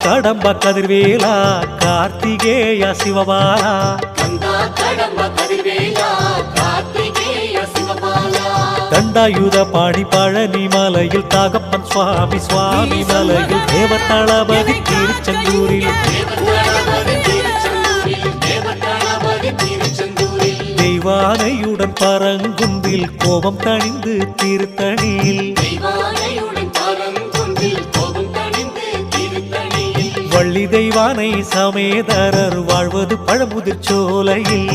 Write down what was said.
கடம்ப கதிர்வேலா கார்த்திகேய சிவபாலா தண்டாயுத பாணி பழனி மலையில் தாகப்பன் சுவாமி சுவாமி மலையில் தேவர் தளபதி திருச்செந்தூரில் தெய்வானையுடன் பரங்குன்றில் கோபம் தணிந்து திருத்தணியில் வள்ளி தெய்வானை சமேதரர் வாழ்வது பழமுதிர் சோலையில்